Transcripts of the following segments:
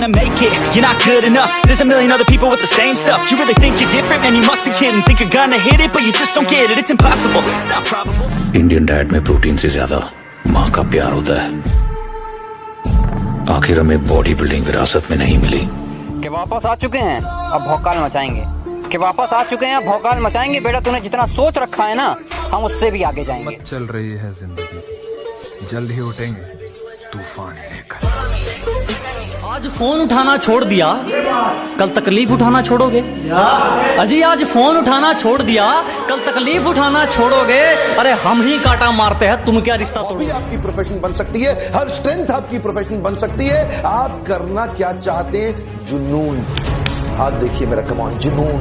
gonna make it, you're not good enough. There's a million other people with the same stuff. You really think you're different? Man, you must be kidding. Think you're gonna hit it, but you just don't get it. It's impossible, it's not probable. Indian diet में protein से ज्यादा माँ का प्यार होता है। आखिर हमें बॉडी बिल्डिंग विरासत में नहीं मिली। कि वापस आ चुके हैं, अब भौकाल मचाएंगे। कि वापस आ चुके हैं, अब भौकाल मचाएंगे। बेटा तूने जितना सोच रखा है ना, हम उससे भी आगे जाएंगे। चल रही है जिंदगी, जल्द ही उठेंगे तूफान लेकर। आज फोन उठाना छोड़ दिया, कल तकलीफ उठाना छोड़ोगे? अजी आज फोन उठाना छोड़ दिया, कल तकलीफ उठाना छोड़ोगे? अरे हम ही काटा मारते हैं, तुम क्या रिश्ता तोड़ोगे? आपकी प्रोफेशन बन सकती है, हर स्ट्रेंथ आपकी प्रोफेशन बन सकती है। आप करना क्या चाहते हैं? जुनून। हाथ देखिए मेरा, कमान जुनून।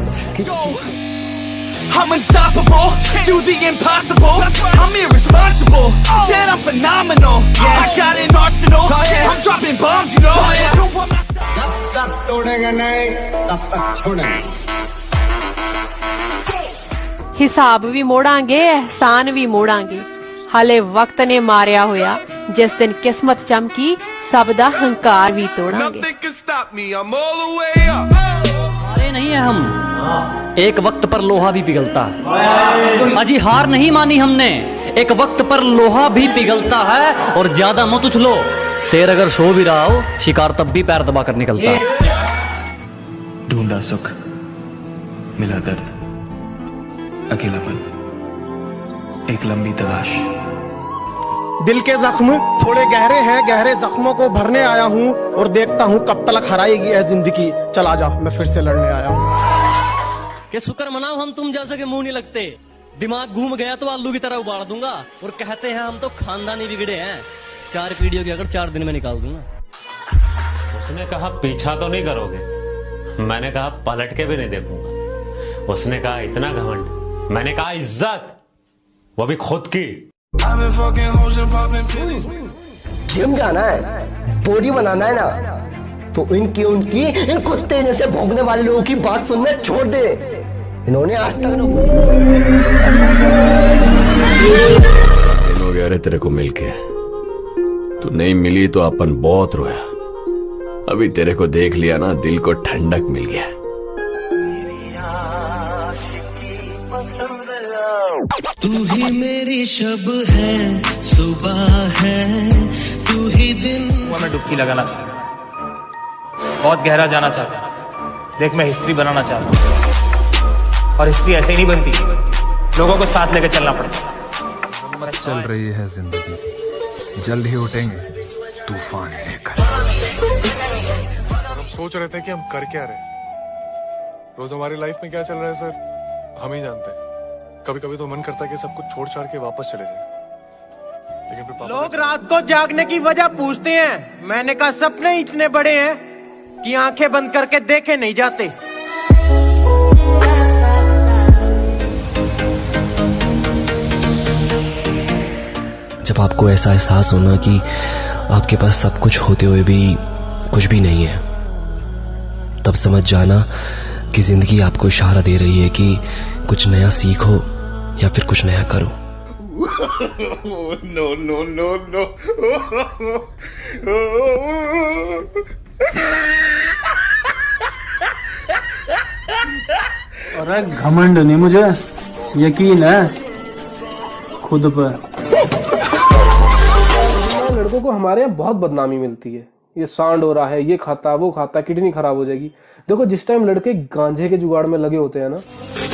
I'm unstoppable, do the impossible. I'm irresponsible, shit I'm phenomenal. I got an arsenal, I'm dropping bombs, you know. No, I'm not stopping. जब तक तोड़ेंगे नहीं, तब तक छोड़ेंगे। ਹਿਸਾਬ ਵੀ ਮੋੜਾਂਗੇ, ਅਹਿਸਾਨ ਵੀ ਮੋੜਾਂਗੇ। ਹਾਲੇ ਵਕਤ ਨੇ ਮਾਰਿਆ ਹੋਇਆ, ਜਿਸ ਦਿਨ ਕਿਸਮਤ ਚਮਕੀ, ਸਭ ਦਾ ਹੰਕਾਰ ਵੀ ਤੋੜਾਂਗੇ। अरे नहीं है हम, एक वक्त पर लोहा भी पिघलता है। अजी हार नहीं मानी हमने, एक वक्त पर लोहा भी पिघलता है। और ज्यादा मत उछलो, शेर अगर सो भी रहा हो, शिकार तब भी पैर दबा कर निकलता है। ढूंढा सुख, मिला दर्द, अकेलापन, एक लंबी तलाश। दिल के जख्म थोड़े गहरे हैं, गहरे जख्मों को भरने आया हूँ और देखता हूँ कब तक हराएगी है जिंदगी। चला जा, मैं फिर से लड़ने आया हूँ। कि शुक्र मनाओ हम तुम जैसे के मुंह नहीं लगते। दिमाग घूम गया तो आलू की तरह उबाल दूंगा। और कहते हैं हम तो खानदानी बिगड़े हैं, 4 पीढ़ियों की अगर 4 दिन में निकाल दूंगा। उसने कहा पीछा तो नहीं करोगे, मैंने कहा पलट के भी नहीं देखूंगा। उसने कहा इतना घमंड, मैंने कहा इज्जत, वो भी खुद की। जिम जाना है, बॉडी बनाना है ना, तो इनकी उनकी इन कुत्ते जैसे भौंकने वाले लोगों की बात सुनना छोड़ दे। इन्होंने आज तक दिन हो गया रे तेरे को मिलके, तू नहीं मिली तो अपन बहुत रोया। अभी तेरे को देख लिया ना, दिल को ठंडक मिल गया। तू ही मेरी शब है, सुबह है, तू ही दिन। मैं डुबकी लगाना चाहता हूँ, बहुत गहरा जाना चाहता हूँ। देख मैं हिस्ट्री बनाना चाहता हूँ, और हिस्ट्री ऐसे ही नहीं बनती, लोगों को साथ लेकर चलना पड़ता। चल रही है जिंदगी, जल्द ही उठेंगे तूफान लेकर। हम सोच रहे थे कि हम कर क्या रहे, रोज हमारी लाइफ में क्या चल रहा है सर, हम ही जानते हैं। कभी कभी तो मन करता है कि सब कुछ छोड़ छाड़ के वापस चले जाए, लेकिन फिर लोग रात को जागने की वजह पूछते हैं। मैंने कहा सपने इतने बड़े हैं कि आंखें बंद करके देखे नहीं जाते। जब आपको ऐसा एहसास होना कि आपके पास सब कुछ होते हुए भी कुछ भी नहीं है, तब समझ जाना कि जिंदगी आपको इशारा दे रही है कि कुछ नया सीखो या फिर कुछ नया करो। No no no no. अरे घमंड नहीं, मुझे यकीन है खुद पर। लड़कों को हमारे यहाँ बहुत बदनामी मिलती है, ये सांड हो रहा है, ये खाता वो खाता, किडनी खराब हो जाएगी। देखो जिस टाइम लड़के गांजे के जुगाड़ में लगे होते हैं ना,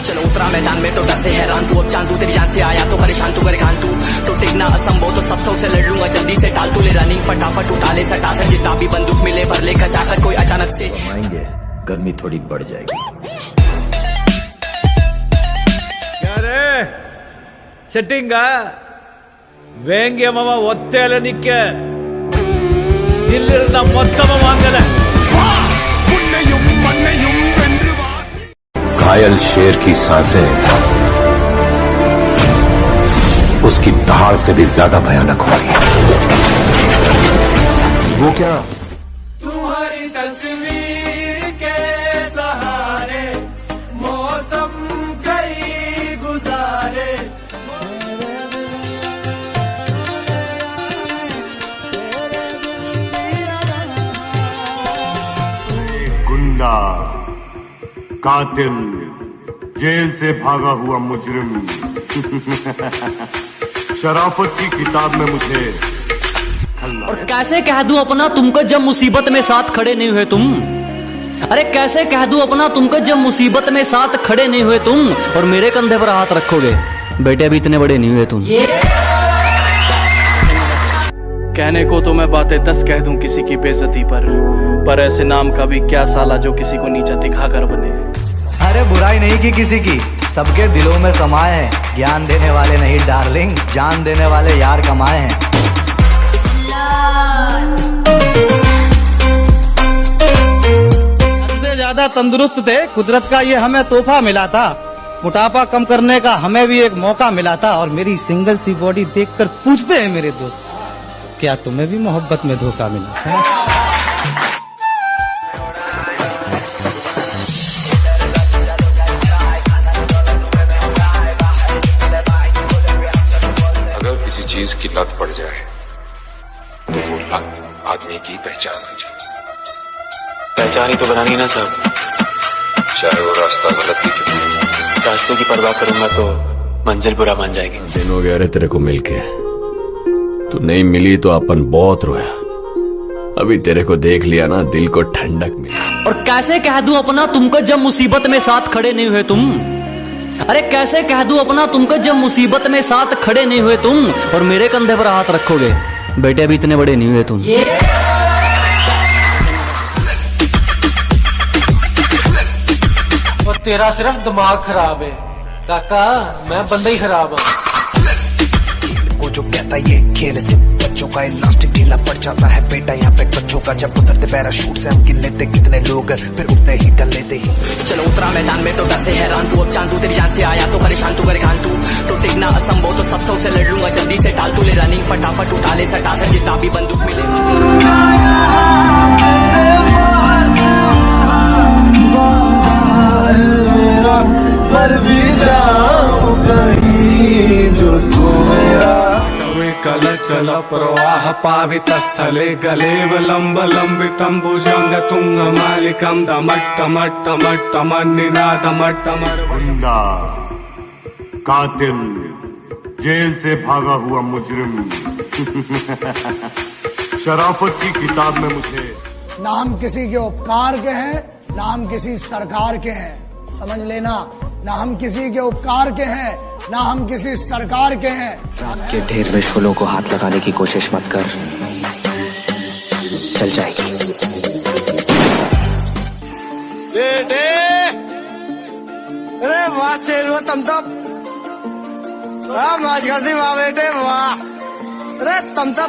चलो उतरा मैदान में तो डर से हैरान तू, अब चांदू तेरी जान से आया तो परेशान तू करे खान तू, तो टिकना असंभव तो सबसे उसे लड़ लूंगा जल्दी से, टाल तू ले रनिंग फटाफट उठा ले सटा कर, जितना भी बंदूक मिले भर ले जाकर कोई अचानक से आएंगे, गर्मी थोड़ी बढ़ जाएगी। क्या रे ಸೆಟ್ಟಿಂಗ ವ್ಯಂಗ್ಯ ಮವ ಒತ್ತೆಲೆ ನಿಕ್ಕೆ ಇಲ್ಲಿರದ ಮೊತ್ತಮ ವಾಂಗಲೆ घायल शेर की सांसें उसकी दहाड़ से भी ज्यादा भयानक होती है। वो क्या? तुम्हारी तस्वीर के सहारे मौसम कई गुजारे, कातिल, जेल से भागा हुआ मुजरिम। शराफत की किताब में मुझे और कैसे कह दूं अपना तुमको जब मुसीबत में साथ खड़े नहीं हुए तुम। अरे कैसे कह दूं अपना तुमको जब मुसीबत में साथ खड़े नहीं हुए तुम और मेरे कंधे पर हाथ रखोगे। बेटे अभी इतने बड़े नहीं हुए तुम। कहने को तो मैं बातें 10 कह दूं किसी की बेइज्जती पर ऐसे नाम का भी क्या साला जो किसी को नीचा दिखाकर बने। अरे बुराई नहीं की किसी की, सबके दिलों में समाये हैं। ज्ञान देने वाले नहीं डार्लिंग, जान देने वाले यार कमाए हैं। सबसे ज्यादा तंदुरुस्त थे, कुदरत का ये हमें तोहफा मिला था। मोटापा कम करने का हमें भी एक मौका मिला था। और मेरी सिंगल सी बॉडी देखकर पूछते हैं मेरे दोस्त, क्या तुम्हें भी मोहब्बत में धोखा मिला? अगर किसी चीज की लत पड़ जाए तो वो लत आदमी की पहचान हो जाए। पहचान ही तो बनानी ना सब, चाहे वो रास्ता गलत ही क्यों हो। रास्तों की परवाह करूंगा तो मंजिल बुरा मान जाएगी। दिन हो गया रे तेरे को मिलके, तू नहीं मिली तो अपन बहुत रोया। अभी तेरे को देख लिया ना, दिल को ठंडक मिली। और कैसे कह दूं अपना तुमको जब मुसीबत में साथ खड़े नहीं हुए तुम। अरे कैसे कह दूं अपना तुमको जब मुसीबत में साथ खड़े नहीं हुए तुम और मेरे कंधे पर हाथ रखोगे। बेटे अभी इतने बड़े नहीं हुए तुम। और तेरा सिर्फ दिमाग खराब है काका, मैं बंदा ही खराब हूँ। वो जो कहता ये खेल से बच्चों का इलास्टिक ढीला पड़ जाता है बेटा यहाँ पे बच्चों का। जब उतरते पैराशूट से हम गिन लेते कितने लोग, फिर उठते ही कर लेते ही। चलो उतरा मैदान में तो डर से हैरान तू, अब चांदू तेरी जान से आया तो परेशान तू करे खान तू। तो टिकना असंभव तो सब से लड़ लूंगा जल्दी से, टाल तू ले रनिंग फटाफट उठा ले सटा कर जितना भी बंदूक मिले। मर भी जाऊं कहीं जो तू मेरा। कल चल प्रवाह पावित स्थले गलेवलंब लंबितं भुजंग तुंग मालिकं दमट्टमट्टमट्टमन्निनादमट्टमर। गुंडा, कातिल, जेल से भागा हुआ मुजरिम। शराफत की किताब में मुझे ना हम किसी के उपकार के हैं ना हम किसी सरकार के हैं, समझ लेना। ना हम किसी के उपकार के हैं ना हम किसी सरकार के हैं। रात के ढेर में शोलों को हाथ लगाने की कोशिश मत कर, चल जाएगी। बेटे अरे वाह शेरो तुम तो वाह बेटे वाह। अरे तुम तो